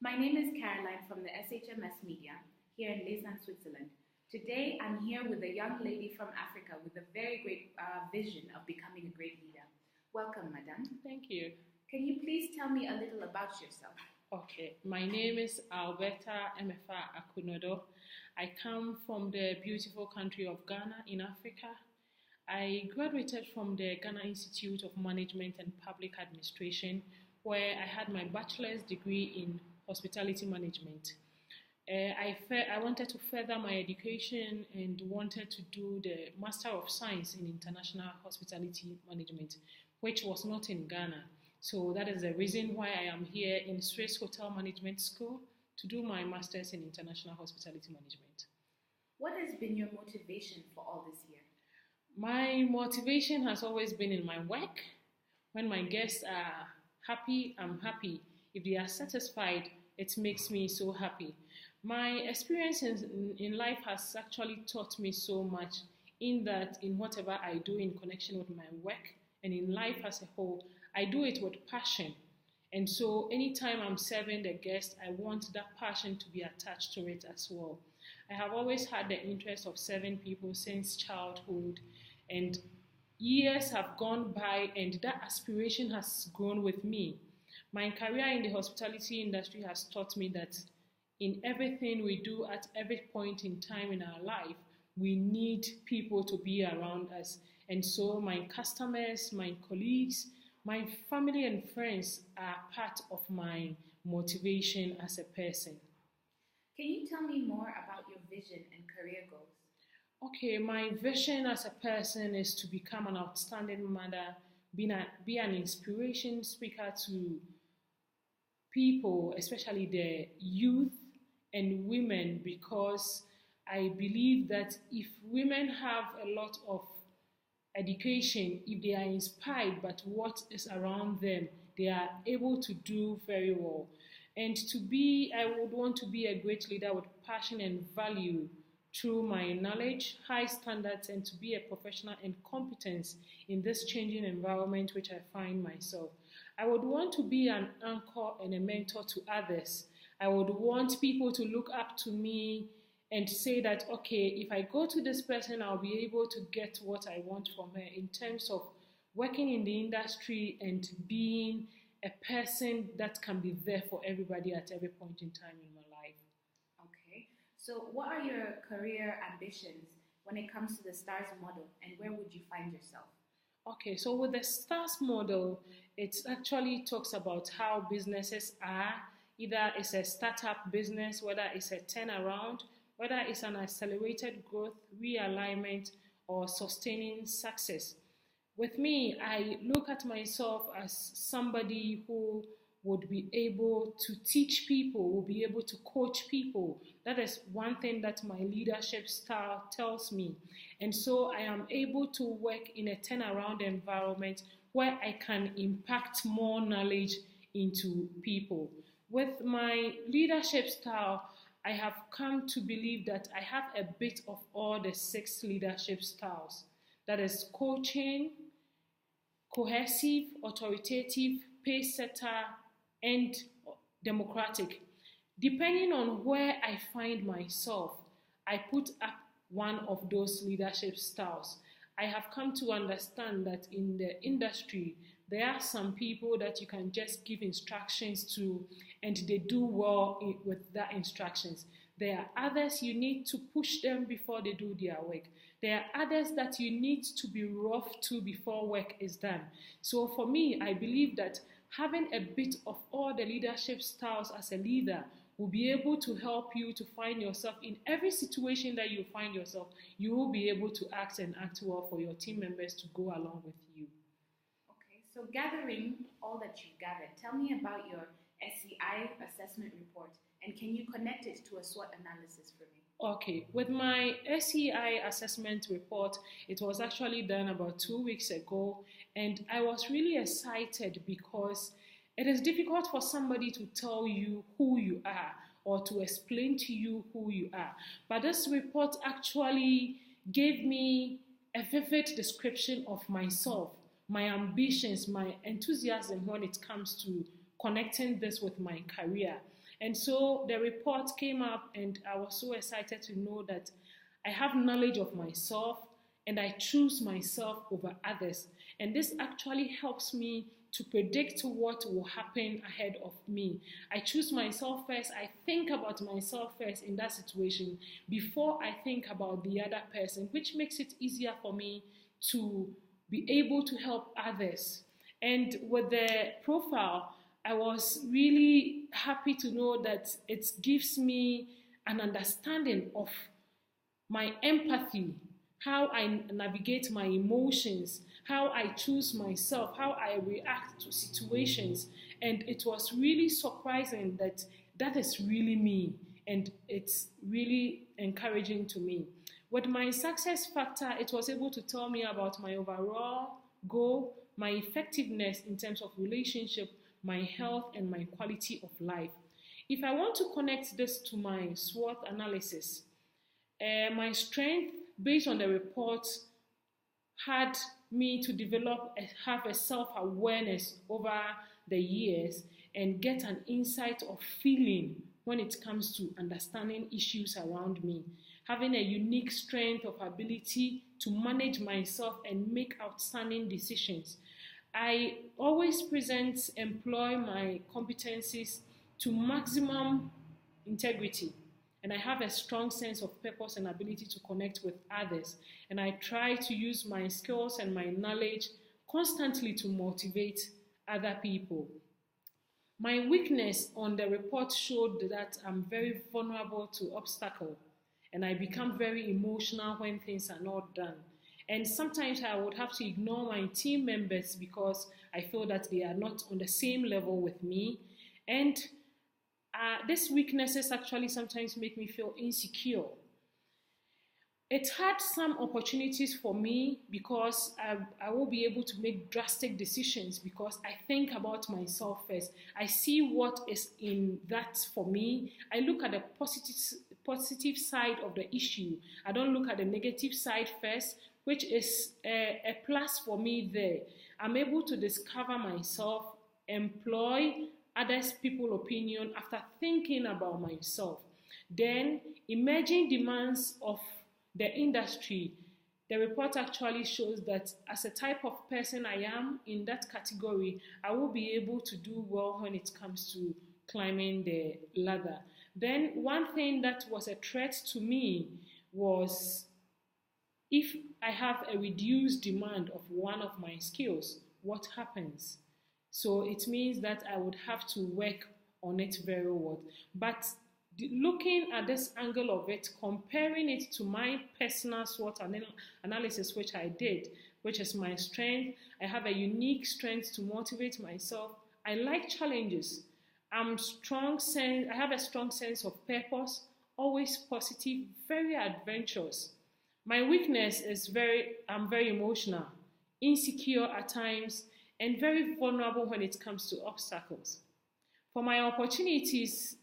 My name is Caroline from the SHMS Media here in Lausanne, Switzerland. Today I'm here with a young lady from Africa with a very great vision of becoming a great leader. Welcome, madam. Thank you. Can you please tell me a little about yourself? Okay, my name is Alberta Emefa Nordor. I come from the beautiful country of Ghana in Africa. I graduated from the Ghana Institute of Management and Public Administration, where I had my bachelor's degree in hospitality management. I wanted to further my education and wanted to do the Master of Science in International Hospitality Management, which was not in Ghana. So that is the reason why I am here in Swiss Hotel Management School to do my Master's in International Hospitality Management. What has been your motivation for all this year? My motivation has always been in my work. When my guests are happy, I'm happy. If they are satisfied, it makes me so happy. My experience in life has actually taught me so much in that in whatever I do in connection with my work and in life as a whole, I do it with passion. And so anytime I'm serving the guest, I want that passion to be attached to it as well. I have always had the interest of serving people since childhood, and years have gone by and that aspiration has grown with me. My career in the hospitality industry has taught me that in everything we do at every point in time in our life, we need people to be around us. And so my customers, my colleagues, my family and friends are part of my motivation as a person. Can you tell me more about your vision and career goals? Okay, my vision as a person is to become an outstanding mother, be an inspiration speaker to people, especially the youth and women, because I believe that if women have a lot of education, if they are inspired by what is around them, they are able to do very well. And I would want to be a great leader with passion and value through my knowledge, high standards, and to be a professional and competence in this changing environment which I find myself. I would want to be an anchor and a mentor to others. I would want people to look up to me and say that, okay, if I go to this person, I'll be able to get what I want from her in terms of working in the industry and being a person that can be there for everybody at every point in time in my life. Okay. So what are your career ambitions when it comes to the STARS model, and where would you find yourself? Okay, so with the STARS model, it actually talks about how businesses are. Either it's a startup business, whether it's a turnaround, whether it's an accelerated growth, realignment, or sustaining success. With me, I look at myself as somebody who would be able to teach people, will be able to coach people. That is one thing that my leadership style tells me. And so I am able to work in a turnaround environment where I can impact more knowledge into people. With my leadership style, I have come to believe that I have a bit of all the 6 leadership styles. That is coaching, cohesive, authoritative, pace setter, and democratic. Depending on where I find myself, I put up one of those leadership styles. I have come to understand that in the industry, there are some people that you can just give instructions to and they do well with that instructions. There are others you need to push them before they do their work. There are others that you need to be rough to before work is done. So for me, I believe that having a bit of all the leadership styles as a leader will be able to help you to find yourself in every situation that you find yourself. You will be able to act and act well for your team members to go along with you. Okay, so gathering all that you've gathered, tell me about your SEI assessment report, and can you connect it to a SWOT analysis for me? Okay, with my SEI assessment report, it was actually done about 2 weeks ago, and I was really excited because it is difficult for somebody to tell you who you are or to explain to you who you are. But this report actually gave me a vivid description of myself, my ambitions, my enthusiasm when it comes to connecting this with my career. And so the report came up, and I was so excited to know that I have knowledge of myself and I choose myself over others. And this actually helps me to predict what will happen ahead of me. I choose myself first. I think about myself first in that situation before I think about the other person, which makes it easier for me to be able to help others. And with the profile, I was really happy to know that it gives me an understanding of my empathy, how I navigate my emotions, how I choose myself, how I react to situations. And it was really surprising that that is really me, and it's really encouraging to me. With my success factor, it was able to tell me about my overall goal, my effectiveness in terms of relationship, my health, and my quality of life. If I want to connect this to my SWOT analysis, my strength, based on the report, had me to have a self-awareness over the years and get an insight of feeling when it comes to understanding issues around me, having a unique strength of ability to manage myself and make outstanding decisions. I always employ my competencies to maximum integrity, and I have a strong sense of purpose and ability to connect with others. And I try to use my skills and my knowledge constantly to motivate other people. My weakness on the report showed that I'm very vulnerable to obstacles, and I become very emotional when things are not done. And sometimes I would have to ignore my team members because I feel that they are not on the same level with me. And these weaknesses actually sometimes make me feel insecure. It had some opportunities for me because I will be able to make drastic decisions because I think about myself first. I see what is in that for me. I look at the positive side of the issue. I don't look at the negative side first, which is a plus for me there. I'm able to discover myself, employ others' people's opinion after thinking about myself. Then, emerging demands of the industry. The report actually shows that as a type of person I am in that category, I will be able to do well when it comes to climbing the ladder. Then one thing that was a threat to me was if I have a reduced demand of one of my skills, what happens? So it means that I would have to work on it very well. But looking at this angle of it, comparing it to my personal SWOT analysis, which I did, which is my strength, I have a unique strength to motivate myself. I like challenges. I have a strong sense of purpose, always positive, very adventurous. My weakness is I'm very emotional, insecure at times, and very vulnerable when it comes to obstacles. For my opportunities,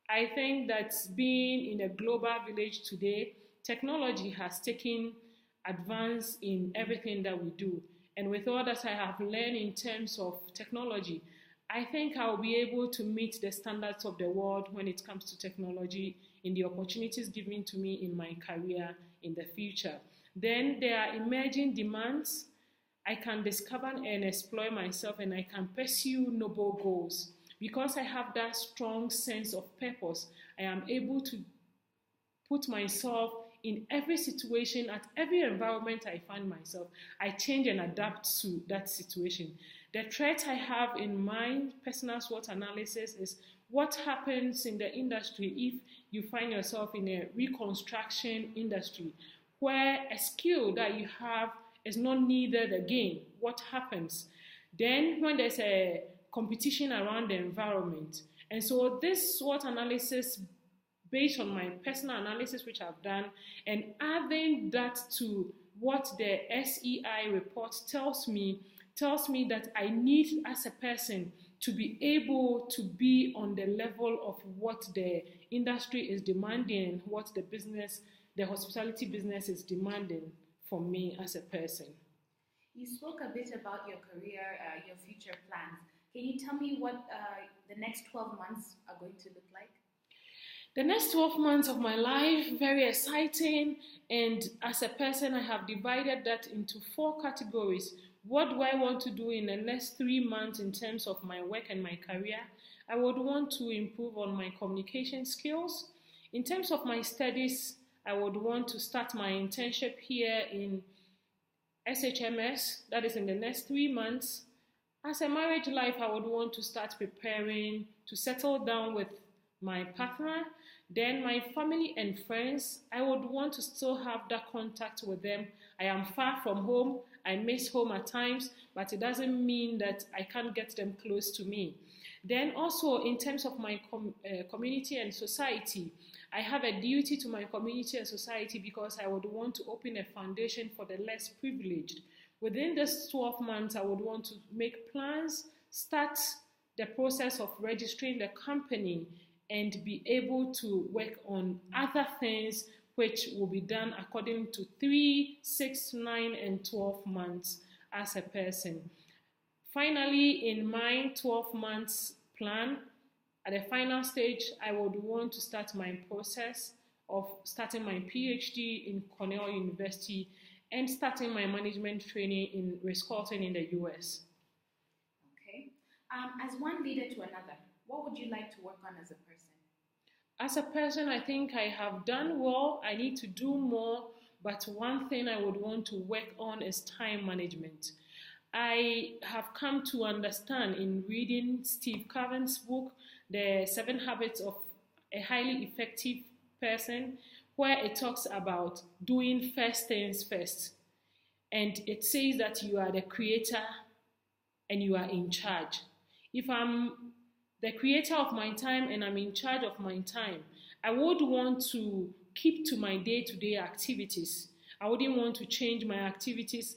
I think that being in a global village today, technology has taken advance in everything that we do. And with all that I have learned in terms of technology, I think I'll be able to meet the standards of the world when it comes to technology in the opportunities given to me in my career in the future. Then there are emerging demands. I can discover and explore myself, and I can pursue noble goals. Because I have that strong sense of purpose, I am able to put myself in every situation, at every environment I find myself. I change and adapt to that situation. The threat I have in my personal SWOT analysis is what happens in the industry if you find yourself in a reconstruction industry where a skill that you have is not needed again. What happens? Then when there's a competition around the environment. And so this SWOT analysis, based on my personal analysis which I've done, and adding that to what the SEI report tells me that I need as a person to be able to be on the level of what the industry is demanding and what the hospitality business is demanding from me as a person. You spoke a bit about your career, your future plans. Can you tell me what the next 12 months are going to look like? The next 12 months of my life, very exciting. And as a person, I have divided that into 4 categories. What do I want to do in the next 3 months in terms of my work and my career? I would want to improve on my communication skills. In terms of my studies, I would want to start my internship here in SHMS, that is in the next 3 months. As a marriage life, I would want to start preparing to settle down with my partner. Then my family and friends, I would want to still have that contact with them. I am far from home. I miss home at times, but it doesn't mean that I can't get them close to me. Then also in terms of my community and society, I have a duty to my community and society because I would want to open a foundation for the less privileged. Within this 12 months, I would want to make plans, start the process of registering the company, and be able to work on other things which will be done according to 3, 6, 9, and 12 months as a person. Finally, in my 12 months plan, at the final stage, I would want to start my process of starting my PhD in Cornell University and starting my management training in Wisconsin in the US. Okay. As one leader to another, what would you like to work on as a person? As a person, I think I have done well. I need to do more, but one thing I would want to work on is time management. I have come to understand in reading Steve Covey's book, The 7 Habits of a Highly Effective Person, where it talks about doing first things first. And it says that you are the creator and you are in charge. If I'm the creator of my time and I'm in charge of my time, I would want to keep to my day-to-day activities. I wouldn't want to change my activities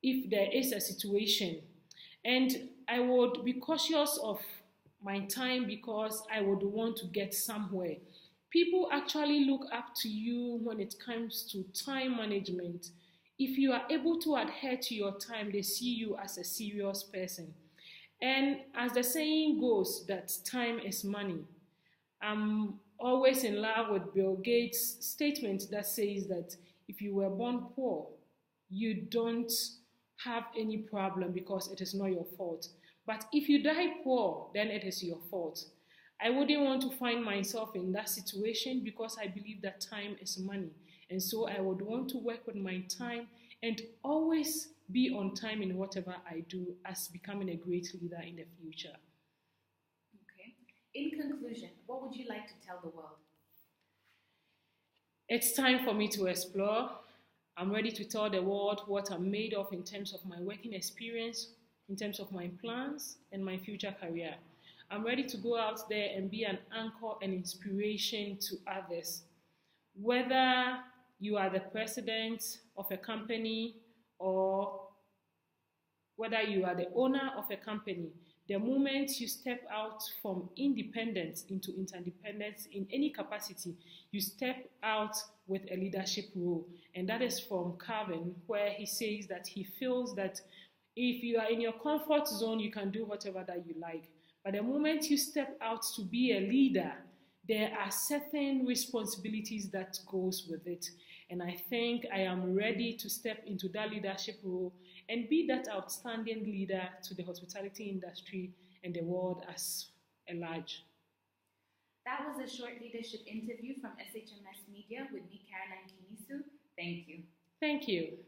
if there is a situation. And I would be cautious of my time because I would want to get somewhere. People actually look up to you when it comes to time management. If you are able to adhere to your time, they see you as a serious person. And as the saying goes, that time is money. I'm always in love with Bill Gates' statement that says that if you were born poor, you don't have any problem because it is not your fault. But if you die poor, then it is your fault. I wouldn't want to find myself in that situation because I believe that time is money. And so I would want to work with my time and always be on time in whatever I do as becoming a great leader in the future. Okay. In conclusion, what would you like to tell the world? It's time for me to explore. I'm ready to tell the world what I'm made of in terms of my working experience, in terms of my plans and my future career. I'm ready to go out there and be an anchor and inspiration to others. Whether you are the president of a company or whether you are the owner of a company, the moment you step out from independence into interdependence in any capacity, you step out with a leadership role. And that is from Calvin, where he says that he feels that if you are in your comfort zone, you can do whatever that you like. But the moment you step out to be a leader, there are certain responsibilities that goes with it. And I think I am ready to step into that leadership role and be that outstanding leader to the hospitality industry and the world as a large. That was a short leadership interview from SHMS Media with me, Caroline Kinisu. Thank you. Thank you.